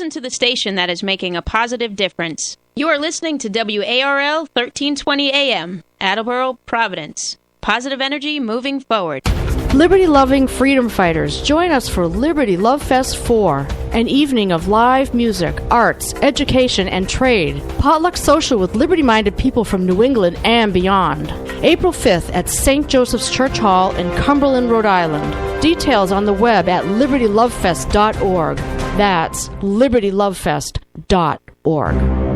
Listen to the station that is making a positive difference. You are listening to WARL 1320 AM, Attleboro, Providence. Positive energy moving forward. Liberty-loving freedom fighters, join us for Liberty Love Fest 4, an evening of live music, arts, education, and trade. Potluck social with liberty-minded people from New England and beyond. April 5th at St. Joseph's Church Hall in Cumberland, Rhode Island. Details on the web at libertylovefest.org. That's libertylovefest.org.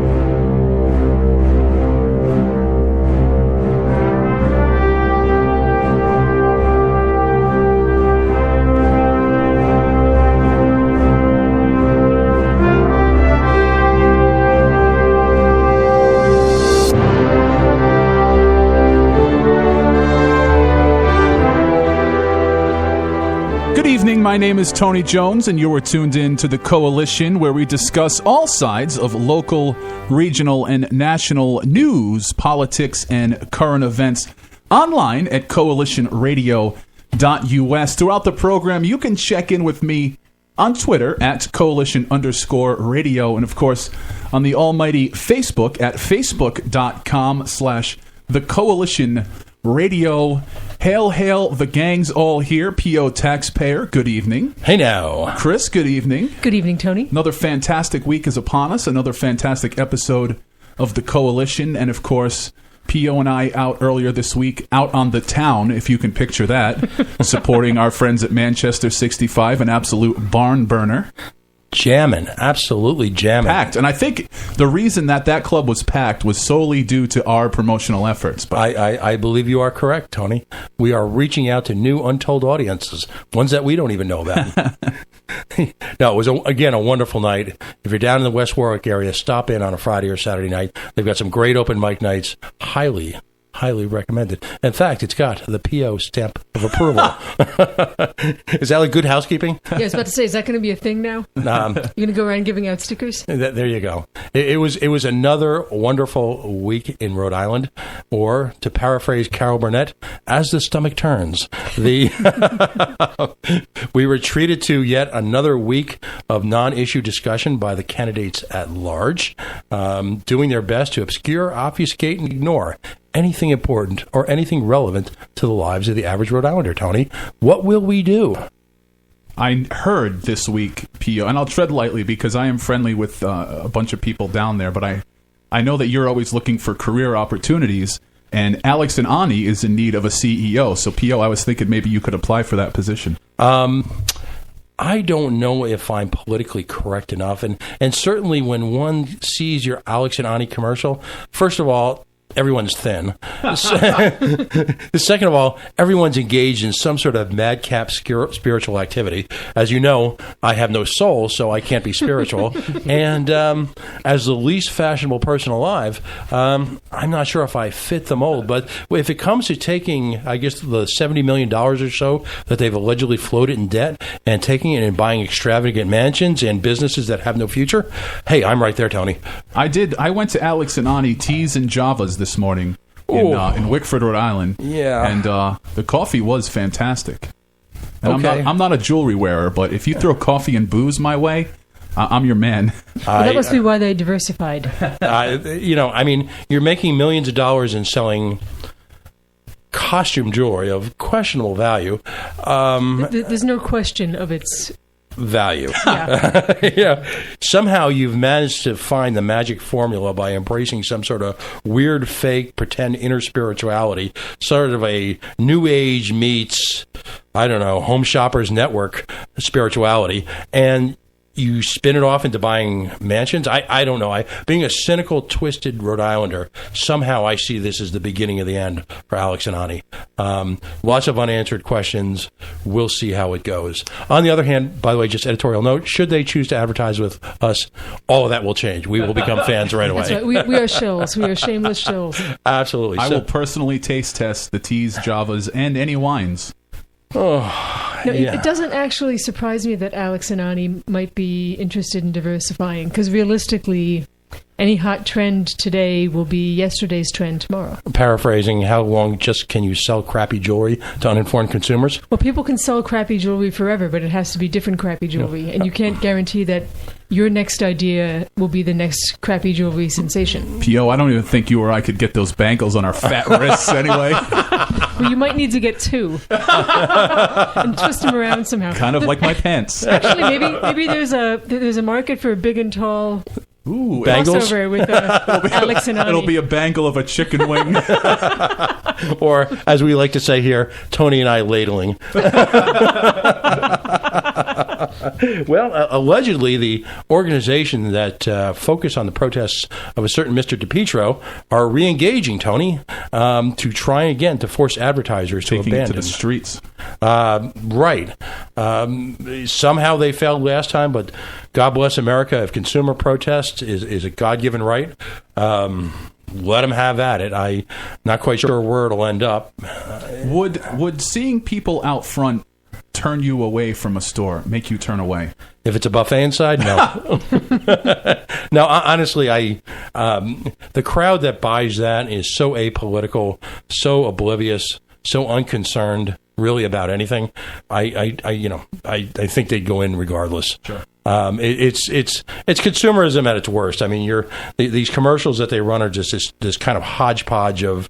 My name is Tony Jones, and you are tuned in to The Coalition, where we discuss all sides of local, regional, and national news, politics, and current events online at coalitionradio.us. Throughout the program, you can check in with me on Twitter at coalition_radio, and of course on the almighty Facebook at facebook.com/thecoalitionradio. Hail, hail, the gang's all here. P.O. Taxpayer, good evening. Hey now. Chris, good evening. Good evening, Tony. Another fantastic week is upon us. Another fantastic episode of The Coalition. And, of course, P.O. and I out earlier this week, out on the town, if you can picture that, supporting our friends at Manchester 65, an absolute barn burner. Jamming, absolutely jamming. Packed. And I think the reason that club was packed was solely due to our promotional efforts. But I believe you are correct, Tony. We are reaching out to new untold audiences, ones that we don't even know about. No, it was, again, a wonderful night. If you're down in the West Warwick area, stop in on a Friday or Saturday night. They've got some great open mic nights. Highly recommended. In fact, it's got the P.O. stamp of approval. Is that like good housekeeping? Yeah, I was about to say, is that going to be a thing now? You're going to go around giving out stickers? There you go. It was another wonderful week in Rhode Island, or to paraphrase Carol Burnett, as the stomach turns. We were treated to yet another week of non-issue discussion by the candidates at large, doing their best to obscure, obfuscate, and ignore anything important or anything relevant to the lives of the average Rhode Islander, Tony. What will we do? I heard this week, P.O., and I'll tread lightly because I am friendly with a bunch of people down there, but I know that you're always looking for career opportunities, and Alex and Ani is in need of a CEO. So, P.O., I was thinking maybe you could apply for that position. I don't know if I'm politically correct enough, and certainly when one sees your Alex and Ani commercial, first of all, everyone's thin. Second of all, everyone's engaged in some sort of madcap spiritual activity. As you know, I have no soul, so I can't be spiritual. And as the least fashionable person alive, I'm not sure if I fit the mold. But if it comes to taking, I guess, the $70 million or so that they've allegedly floated in debt and taking it and buying extravagant mansions and businesses that have no future, hey, I'm right there, Tony. I went to Alex and Ani Teas and Javas this morning in Wickford, Rhode Island. Yeah. And the coffee was fantastic. And okay. I'm not a jewelry wearer, but if you throw coffee and booze my way, I'm your man. Well, that must be why they diversified. You're making millions of dollars in selling costume jewelry of questionable value. There's no question of its value. Yeah. Yeah. Somehow you've managed to find the magic formula by embracing some sort of weird, fake, pretend inner spirituality, sort of a new age meets, I don't know, Home Shoppers Network spirituality, and you spin it off into buying mansions. I don't know. Being a cynical, twisted Rhode Islander, somehow I see this as the beginning of the end for Alex and Ani. Lots of unanswered questions. We'll see how it goes. On the other hand, by the way, just editorial note, should they choose to advertise with us, all of that will change. We will become fans right away. That's right. We are shills. We are shameless shills. Absolutely. I will personally taste test the teas, Javas, and any wines. Oh, no, yeah. It doesn't actually surprise me that Alex and Ani might be interested in diversifying, because realistically, any hot trend today will be yesterday's trend tomorrow. Paraphrasing, how long just can you sell crappy jewelry to uninformed consumers? Well, people can sell crappy jewelry forever, but it has to be different crappy jewelry, and you can't guarantee that your next idea will be the next crappy jewelry sensation. P.O., I don't even think you or I could get those bangles on our fat wrists anyway. Well, you might need to get two and twist them around somehow. Kind of like my pants. Actually, maybe there's a market for big and tall bangles crossover with Alex and Ani. It'll be a bangle of a chicken wing. or, as we like to say here, Tony and I ladling. Well, allegedly, the organization that focused on the protests of a certain Mr. DePietro are re-engaging, Tony, to try again to force advertisers to Taking abandon. it to the streets. Right. Somehow they failed last time, but God bless America. If consumer protest is a God-given right, let them have at it. I'm not quite sure where it'll end up. Would seeing people out front turn you away from a store, make you turn away? If it's a buffet inside, no. No, honestly, the crowd that buys that is so apolitical, so oblivious, so unconcerned, really about anything. I think they'd go in regardless. Sure. It's consumerism at its worst. I mean, these commercials that they run are just this kind of hodgepodge of,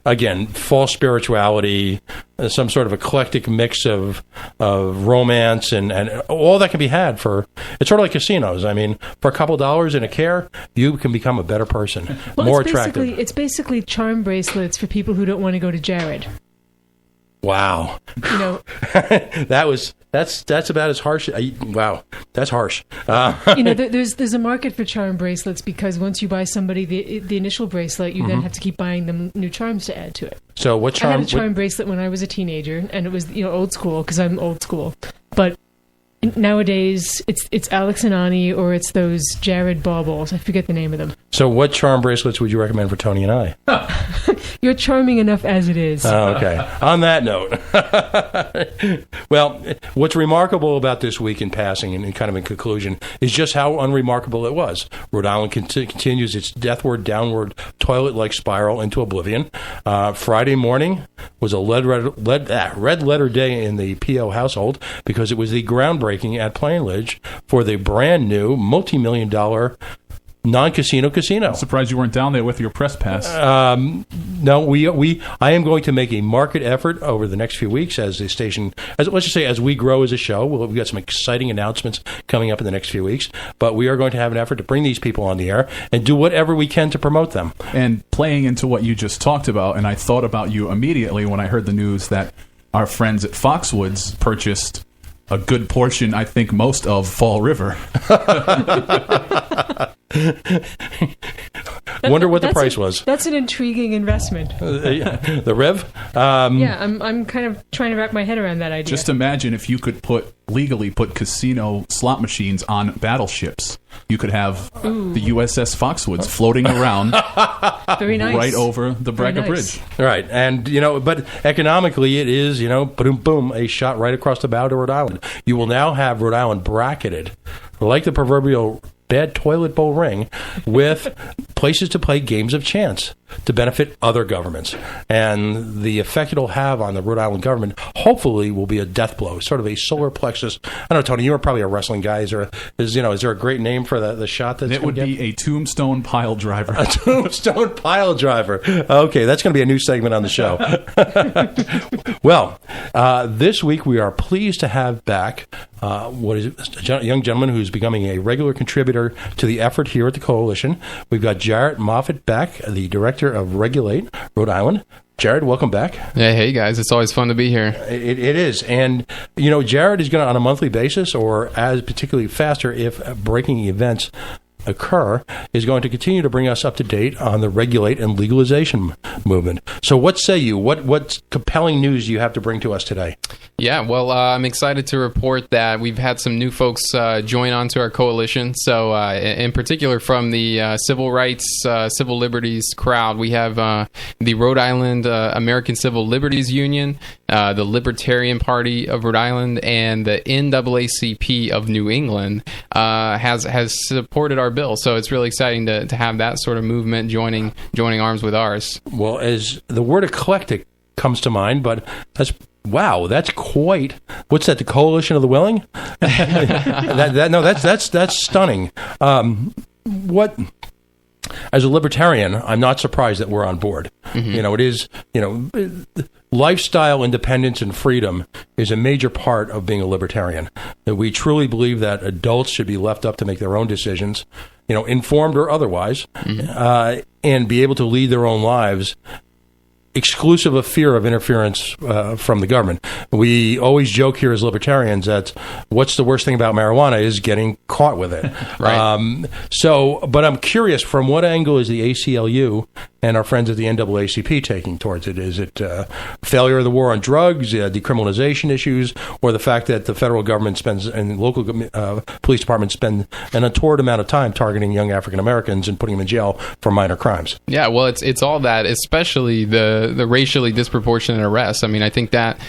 again, false spirituality, some sort of eclectic mix of romance and all that can be had for. It's sort of like casinos. I mean, for a couple $1 in a care, you can become a better person, more attractive. It's basically charm bracelets for people who don't want to go to Jared. Wow. You know, that's about as harsh. Wow, that's harsh. There's a market for charm bracelets because once you buy somebody the initial bracelet, you then have to keep buying them new charms to add to it. So what charm? I had a charm bracelet when I was a teenager, and it was old school because I'm old school. But nowadays, it's Alex and Ani or it's those Jared baubles. I forget the name of them. So what charm bracelets would you recommend for Tony and I? You're charming enough as it is. Oh, okay. On that note, well, what's remarkable about this week in passing and kind of in conclusion is just how unremarkable it was. Rhode Island continues its deathward, downward, toilet-like spiral into oblivion. Friday morning was a red letter day in the P.O. household because it was the groundbreaking at Plainridge for the brand new multi-million-dollar non-casino casino. I'm surprised you weren't down there with your press pass. No, I am going to make a market effort over the next few weeks as the station, let's just say as we grow as a show. We've got some exciting announcements coming up in the next few weeks, but we are going to have an effort to bring these people on the air and do whatever we can to promote them. And playing into what you just talked about, and I thought about you immediately when I heard the news that our friends at Foxwoods purchased a good portion, I think most of Fall River. Wonder what the price was. That's an intriguing investment. The Rev? I'm kind of trying to wrap my head around that idea. Just imagine if you could legally put casino slot machines on battleships. You could have the USS Foxwoods floating around Very nice. right over the Braga Bridge. Right. And, but economically it is, boom, boom, a shot right across the bow to Rhode Island. You will now have Rhode Island bracketed like the proverbial bad toilet bowl ring with places to play games of chance to benefit other governments. And the effect it'll have on the Rhode Island government hopefully will be a death blow, sort of a solar plexus. I don't know, Tony, you are probably a wrestling guy. Is there a great name for the shot that's it would be a tombstone pile driver. A tombstone pile driver. Okay, that's going to be a new segment on the show. Well, this week we are pleased to have back a young gentleman who's becoming a regular contributor to the effort here at the Coalition. We've got Jarrett Moffat back, the director of Regulate Rhode Island. Jared, welcome back. Yeah, hey guys, it's always fun to be here. It is. And, Jared is going to, on a monthly basis, or as particularly faster if breaking events occur, is going to continue to bring us up to date on the regulate and legalization movement. So what say you? What compelling news do you have to bring to us today? Yeah, well, I'm excited to report that we've had some new folks join onto our coalition. So in particular from the civil rights, civil liberties crowd, we have the Rhode Island American Civil Liberties Union, the Libertarian Party of Rhode Island, and the NAACP of New England has supported our bill. So it's really exciting to have that sort of movement joining arms with ours. Well, as the word eclectic comes to mind, but that's Wow, that's quite. What's that? The Coalition of the Willing? That's stunning. What? As a libertarian, I'm not surprised that we're on board. Mm-hmm. It is. Lifestyle independence and freedom is a major part of being a libertarian. That we truly believe that adults should be left up to make their own decisions, informed or otherwise, and be able to lead their own lives, exclusive of fear of interference from the government. We always joke here as libertarians that what's the worst thing about marijuana is getting caught with it. Right. But I'm curious, from what angle is the ACLU and our friends at the NAACP taking towards it? Is it failure of the war on drugs, decriminalization issues, or the fact that the federal government spends and local police departments spend an untoward amount of time targeting young African Americans and putting them in jail for minor crimes? Yeah, well, it's all that, especially the racially disproportionate arrests. I mean, I think that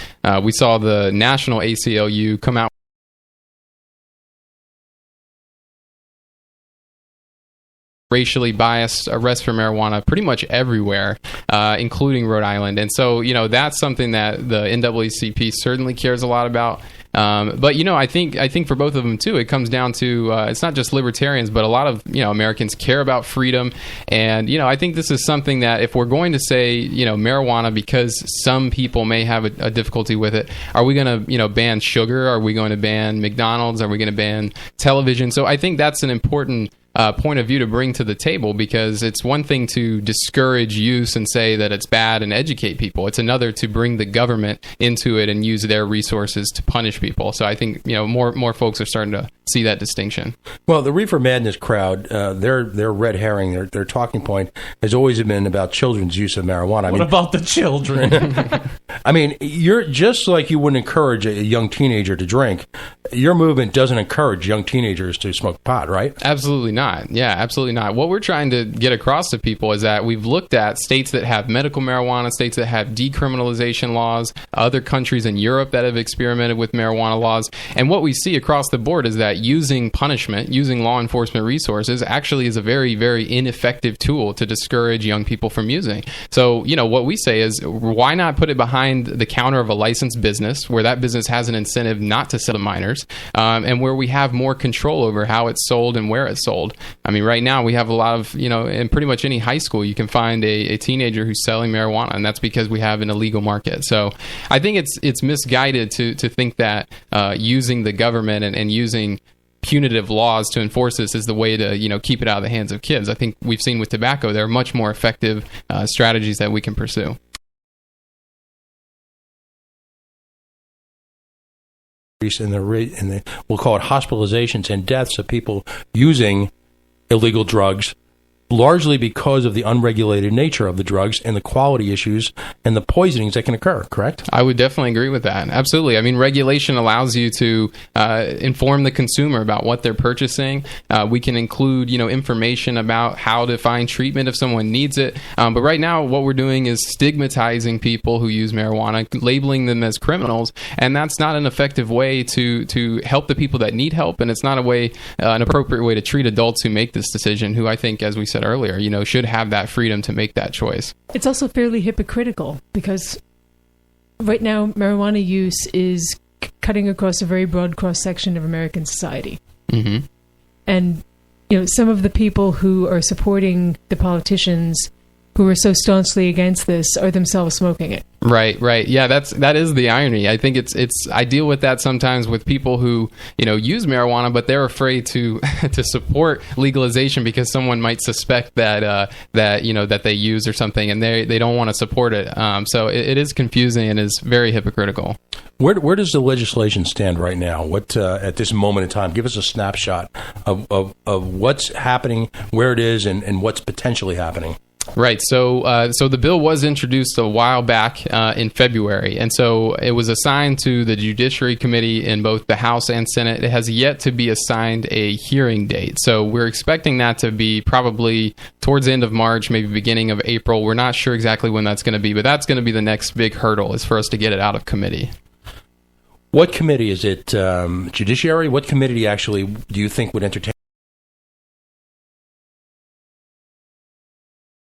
we saw the national ACLU come out racially biased arrests for marijuana pretty much everywhere, including Rhode Island. And so, that's something that the NAACP certainly cares a lot about. But I think for both of them too, it comes down to it's not just libertarians, but a lot of Americans care about freedom, and I think this is something that if we're going to say marijuana because some people may have a difficulty with it, are we going to ban sugar? Are we going to ban McDonald's? Are we going to ban television? So I think that's an important point of view to bring to the table, because it's one thing to discourage use and say that it's bad and educate people. It's another to bring the government into it and use their resources to punish people. So I think more folks are starting to see that distinction. Well, the Reefer Madness crowd, their red herring, their talking point has always been about children's use of marijuana. What about the children? I mean, you're just like you wouldn't encourage a young teenager to drink. Your movement doesn't encourage young teenagers to smoke pot, right? Absolutely not. Yeah, absolutely not. What we're trying to get across to people is that we've looked at states that have medical marijuana, states that have decriminalization laws, other countries in Europe that have experimented with marijuana laws. And what we see across the board is that using punishment, using law enforcement resources actually is a very, very ineffective tool to discourage young people from using. So, what we say is, why not put it behind the counter of a licensed business where that business has an incentive not to sell to minors, and where we have more control over how it's sold and where it's sold. I mean, right now we have a lot of, in pretty much any high school, you can find a teenager who's selling marijuana, and that's because we have an illegal market. So I think it's misguided to think that using the government and using punitive laws to enforce this is the way to keep it out of the hands of kids. I think we've seen with tobacco there are much more effective strategies that we can pursue. In the we'll call it hospitalizations and deaths of people using illegal drugs, largely because of the unregulated nature of the drugs and the quality issues and the poisonings that can occur, correct? I would definitely agree with that. Absolutely. I mean, regulation allows you to inform the consumer about what they're purchasing. We can include, information about how to find treatment if someone needs it. But right now, what we're doing is stigmatizing people who use marijuana, labeling them as criminals, and that's not an effective way to help the people that need help, and it's not an appropriate way to treat adults who make this decision, who I think, as we said earlier, should have that freedom to make that choice. It's also fairly hypocritical because right now marijuana use is cutting across a very broad cross-section of American society. Mm-hmm. And, some of the people who are supporting the politicians who are so staunchly against this are themselves smoking it. Right. Yeah, that is the irony. I think I deal with that sometimes with people who, use marijuana, but they're afraid to support legalization because someone might suspect that they use or something, and they don't want to support it. So it is confusing and is very hypocritical. Where does the legislation stand right now? What at this moment in time? Give us a snapshot of what's happening, where it is, and what's potentially happening. Right. So the bill was introduced a while back in February, and so it was assigned to the Judiciary Committee in both the House and Senate. It has yet to be assigned a hearing date. So we're expecting that to be probably towards the end of March, maybe beginning of April. We're not sure exactly when that's going to be, but that's going to be the next big hurdle is for us to get it out of committee. What committee is it? Judiciary? What committee do you think would entertain